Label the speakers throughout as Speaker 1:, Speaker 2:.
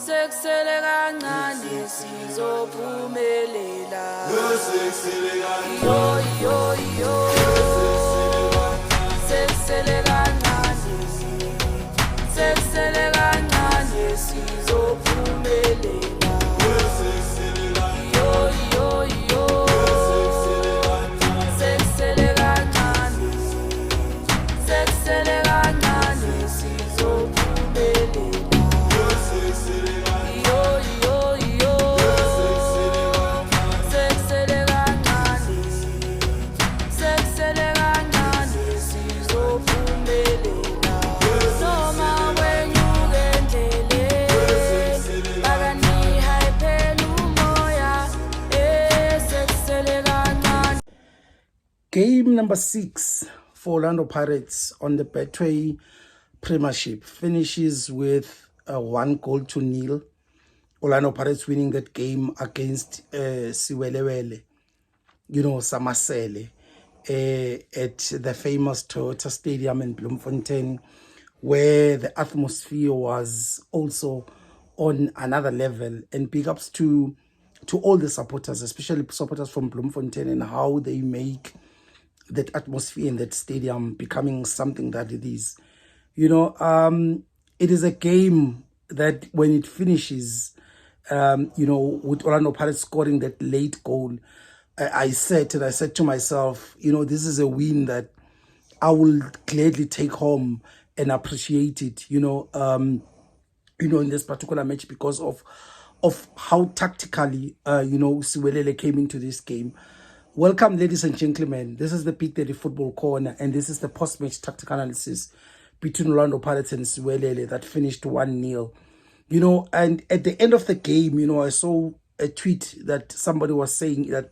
Speaker 1: Seksele kancane sizophumelela. Yo yo yo. Seksele kancane. Seksele kancane sizophumelela. Yo yo yo. Seksele kancane. Seksele kancane sizophumelela.
Speaker 2: Game number 6 for Orlando Pirates on the Betway Premiership finishes with a 1-0. Orlando Pirates winning that game against Siwelele, Samasele, at the famous Toyota Stadium in Bloemfontein, where the atmosphere was also on another level. And big ups to all the supporters, especially supporters from Bloemfontein, and how they make that atmosphere in that stadium becoming something that it is. It is a game that when it finishes, with Orlando Pirates scoring that late goal, I said to myself, this is a win that I will gladly take home and appreciate it, in this particular match, because of how tactically, Siwelele came into this game. Welcome, ladies and gentlemen. This is the BigDaddy Football Corner, and this is the post-match tactical analysis between Orlando Pirates and Siwelele that finished 1-0. And at the end of the game, I saw a tweet that somebody was saying that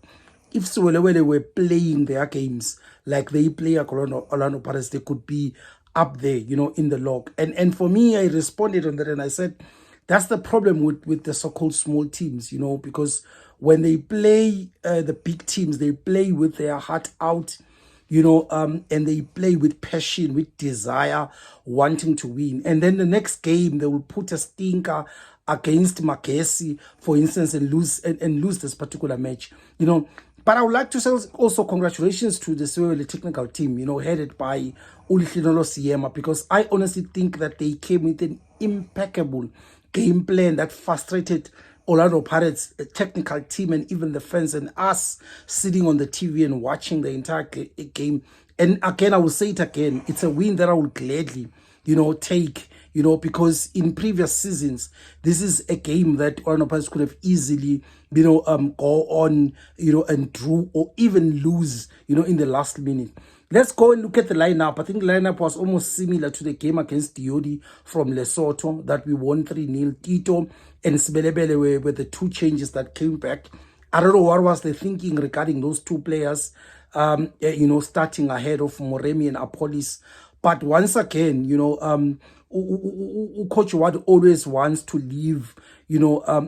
Speaker 2: if Siwelele were playing their games like they play at Orlando Pirates, they could be up there, in the log. And for me, I responded on that, and I said, that's the problem with the so-called small teams, because when they play the big teams, they play with their heart out, and they play with passion, with desire, wanting to win. And then the next game, they will put a stinker against Magesi, for instance, and lose this particular match, But I would like to say also congratulations to the Siwelele technical team, headed by Ulihlelo Siema, because I honestly think that they came with an impeccable game plan that frustrated Orlando Pirates, the technical team, and even the fans, and us sitting on the TV and watching the entire game. And again, I will say it again, it's a win that I will gladly, take, because in previous seasons, this is a game that Orlando Pirates could have easily, go on, and draw or even lose, in the last minute. Let's go and look at the lineup. I think the lineup was almost similar to the game against Diodi from Lesotho that we won 3-0. Tito and Siwelele were the two changes that came back. I don't know what was the thinking regarding those two players, starting ahead of Moremi and Appollis. But once again, Coach Ward always wants to leave,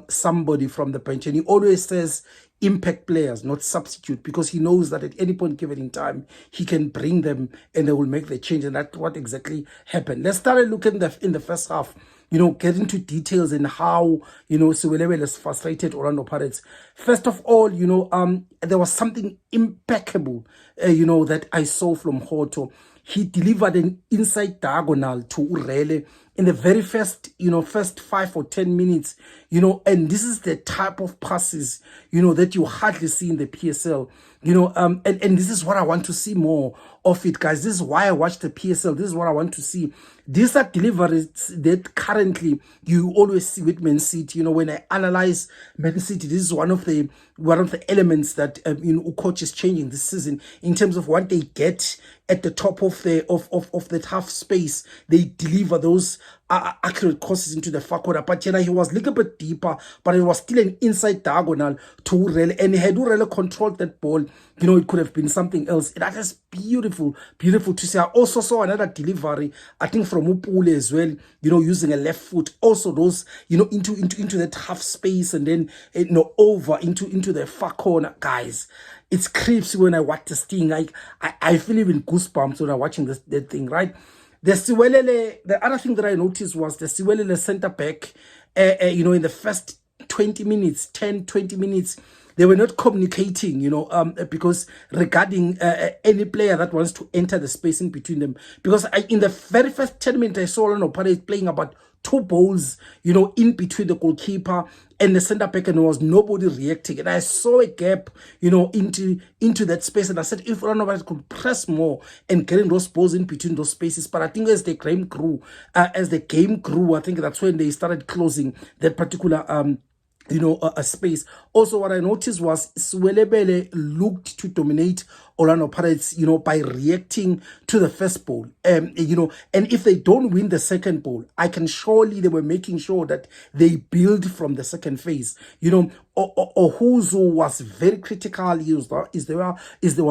Speaker 2: somebody from the bench. And he always says impact players, not substitute, because he knows that at any point given in time, he can bring them and they will make the change. And that's what exactly happened. Let's start a look in the first half, get into details and how, Siwelele has frustrated Orlando Pirates. First of all, there was something impeccable, that I saw from Hoto. He delivered an inside diagonal to Urele in the very first 5 or 10 minutes, and this is the type of passes, that you hardly see in the PSL, and this is what I want to see more of it, guys. This is why I watch the PSL. This is what I want to see. These are deliveries that currently you always see with Man City. When I analyze Man City, this is one of the elements that coach is changing this season in terms of what they get at the top of the half space. They deliver those accurate crosses into the far corner. But he was a little bit deeper, but it was still an inside diagonal to Urele, and had Urele controlled that ball, it could have been something else. That is beautiful to see. I also saw another delivery, I think from Upule as well, using a left foot. Also those, into that half space, and then over into the far corner. Guys, it's creeps when I watch this thing. I feel even goosebumps when I'm watching that thing, right? The other thing that I noticed was the Siwelele center back in the first 20 minutes, 10, 20 minutes, they were not communicating, because regarding any player that wants to enter the space in between them. Because in the very first 10 minutes, I saw Orlando Pirates playing about 2 balls, in between the goalkeeper and the center back, and there was nobody reacting. And I saw a gap, into that space. And I said, if Orlando Pirates could press more and getting those balls in between those spaces. But I think as the game grew, I think that's when they started closing that particular a space. Also, what I noticed was Siwelele looked to dominate Orlando Pirates, by reacting to the first ball. And if they don't win the second ball, they were making sure that they build from the second phase. Ohuzu was very critical. He was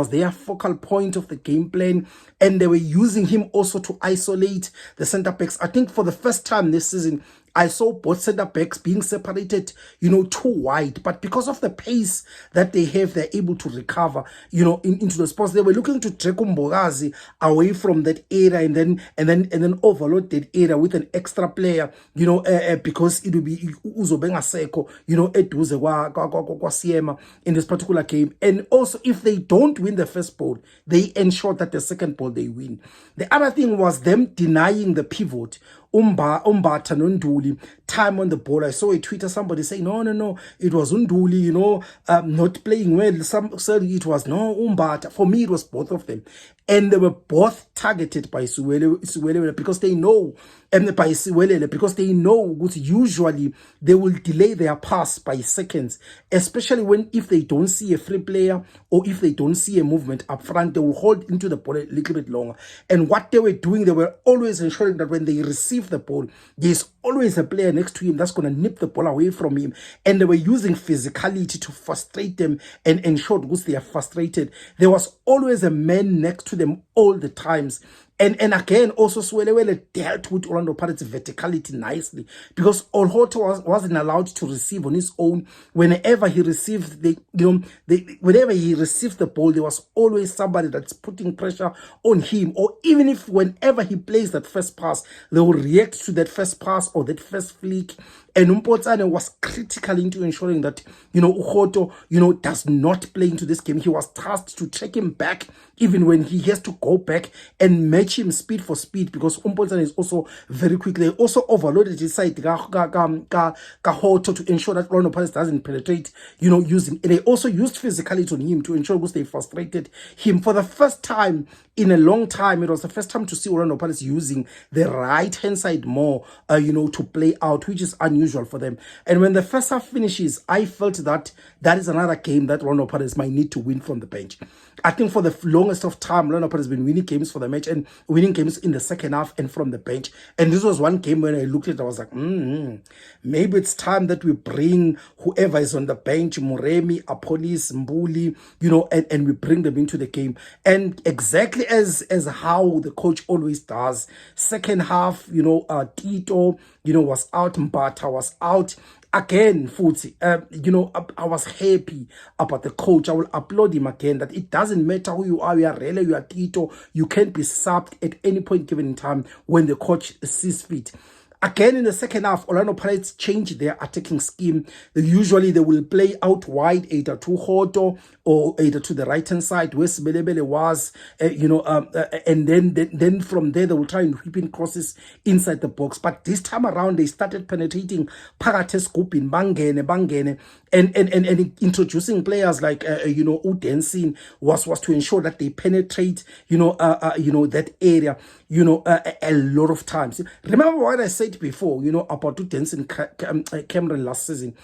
Speaker 2: their focal point of the game plan, and they were using him also to isolate the center backs. I think for the first time this season, I saw both center backs being separated, too wide. But because of the pace that they have, they're able to recover, into the spots. They were looking to Dreko Mbogazi away from that area and then overload that area with an extra player, because it will be Uzobenga Seko, Eduze kwa Siema in this particular game. And also, if they don't win the first ball, they ensure that the second ball they win. The other thing was them denying the pivot. Umbata Nduli time on the ball. I saw a Twitter, somebody saying, no, it was Unduli, not playing well. Some said it was Umbata. For me, it was both of them. And they were both targeted by Siwelele because they know, that usually they will delay their pass by seconds, especially if they don't see a free player or if they don't see a movement up front, they will hold into the ball a little bit longer. And what they were doing, they were always ensuring that when they receive the ball, there's always a player next to him that's going to nip the ball away from him. And they were using physicality to frustrate them and ensure because they are frustrated. There was always a man next to them all the times. And again, also Siwelele dealt with Orlando Pirates' verticality nicely because Olhoto wasn't allowed to receive on his own. Whenever he received whenever he received the ball, there was always somebody that's putting pressure on him. Or even if whenever he plays that first pass, they will react to that first pass or that first flick. And Umpotsane was critical into ensuring that, Uhoto, does not play into this game. He was tasked to check him back even when he has to go back and match him speed for speed because Umpotsane is also very quick. They also overloaded his side, Hoto, to ensure that Orlando Pirates doesn't penetrate, using. They also used physicality on him to ensure because they frustrated him. For the first time in a long time, it was the first time to see Orlando Pirates using the right-hand side more, to play out, which is unusual for them. And when the first half finishes, I felt that is another game that Orlando Pirates might need to win from the bench. I think for the longest of time, Orlando Pirates has been winning games for the match and winning games in the second half and from the bench. And this was one game when I looked at it, I was like, maybe it's time that we bring whoever is on the bench, Muremi, Appollis, Mbuli, and we bring them into the game. And exactly as how the coach always does, second half, Tito, was out, Mbata was out. Again, Futsi, I was happy about the coach. I will upload him again that it doesn't matter who you are, you are Rele, you are Tito, you can be subbed at any point given in time when the coach sees fit. Again, in the second half, Orlando Pirates changed their attacking scheme. Usually, they will play out wide, either to Hoto or either to the right-hand side, where Siwelele was, and then from there, they will try and whip in crosses inside the box. But this time around, they started penetrating Pagates Kupin, Bangene, and introducing players like, Udensin was to ensure that they penetrate, that area, a lot of times. Remember what I said before, about Udensin Cameron last season.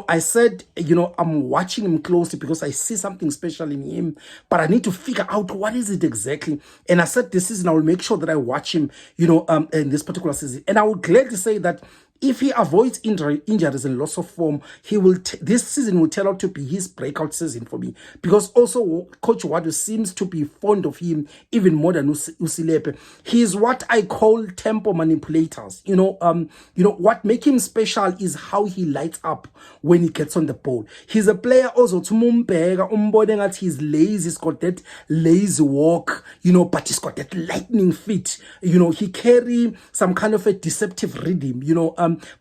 Speaker 2: I said, I'm watching him closely because I see something special in him, but I need to figure out what is it exactly. And I said this season, I will make sure that I watch him, in this particular season. And I would gladly say that if he avoids injuries and loss of form, he will. This season will turn out to be his breakout season for me because also Coach Wadu seems to be fond of him even more than Usilepe. He is what I call tempo manipulators. What makes him special is how he lights up when he gets on the ball. He's a player also to Mumbega, he's lazy. He's got that lazy walk, but he's got that lightning feet. He carry some kind of a deceptive rhythm.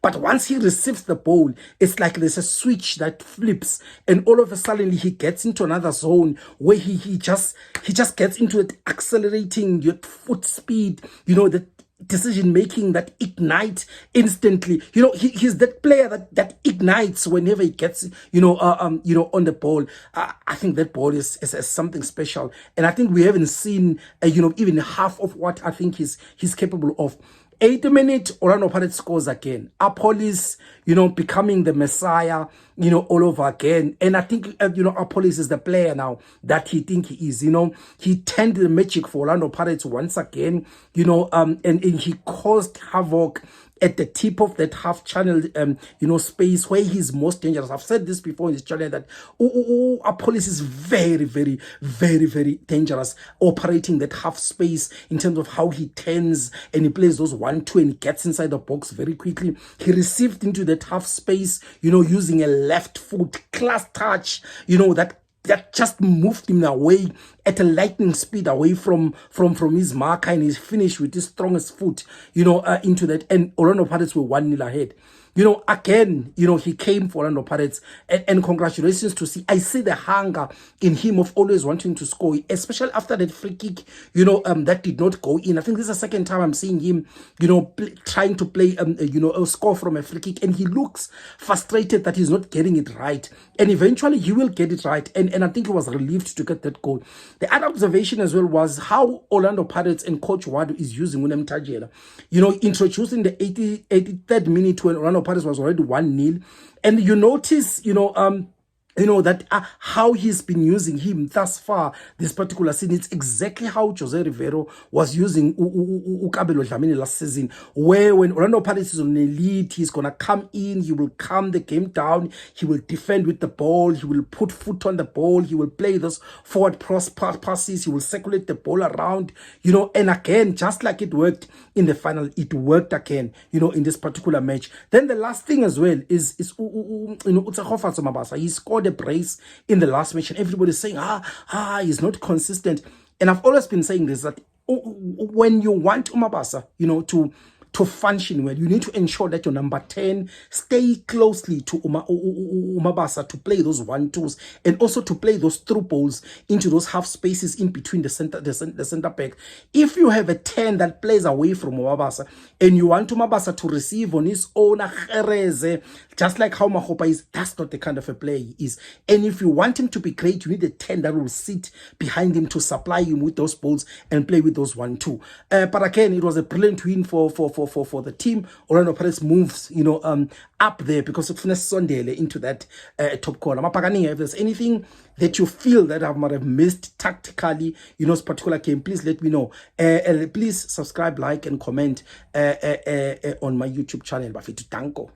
Speaker 2: But once he receives the ball, it's like there's a switch that flips, and all of a sudden he gets into another zone where he just gets into it, accelerating your foot speed, the decision making that ignites instantly. He's that player that ignites whenever he gets on the ball. I think that ball is something special, and I think we haven't seen even half of what I think he's capable of. 80 minutes, Orlando Pirates scores again. Appollis, becoming the Messiah, all over again. And I think, Appollis is the player now that he think he is. He turned the magic for Orlando Pirates once again, and he caused havoc at the tip of that half channel, space where he's most dangerous. I've said this before in this channel that Appollis is very, very, very, very dangerous operating that half space in terms of how he turns and he plays those 1-2 and he gets inside the box very quickly. He received into that half space, using a left foot class touch, that just moved him away at a lightning speed away from his marker, and he's finished with his strongest foot, into that. And Orlando Pirates were 1-0 ahead. Again, he came for Orlando Pirates, and congratulations to see. I see the hunger in him of always wanting to score, especially after that free kick, that did not go in. I think this is the second time I'm seeing him, trying to play, a score from a free kick, and he looks frustrated that he's not getting it right. And eventually he will get it right. And I think he was relieved to get that goal. The other observation as well was how Orlando Pirates and Coach Wadu is using Unem Tajela. Introducing the 83rd minute when Orlando Pirates was already 1-0. And you notice, that how he's been using him thus far, this particular scene. It's exactly how Jose Rivero was using Ukabelo Dlamini last season, where when Orlando Pirates is on the lead, he's going to come in, he will calm the game down, he will defend with the ball, he will put foot on the ball, he will play those forward passes, he will circulate the ball around, and again, just like it worked in the final, it worked again, in this particular match. Then the last thing as well is Utsahofa Mabasa. He scored a brace in the last match, and everybody's saying, he's not consistent. And I've always been saying this, that when you want Umabasa, to function well, you need to ensure that your number 10 stay closely to Umabasa to play those 1-2s, and also to play those through balls into those half spaces in between the center back. If you have a 10 that plays away from Umabasa and you want Umabasa to receive on his own, just like how Mahopa is, that's not the kind of a player he is. And if you want him to be great, you need a 10 that will sit behind him to supply him with those balls and play with those 1-2. But again, it was a brilliant win for the team. Orlando Pirates moves, up there because of Sondele into that top corner. Mapagani, if there's anything that you feel that I might have missed tactically, this particular game, please let me know. Please subscribe, like, and comment on my YouTube channel. Bafitu Tanko.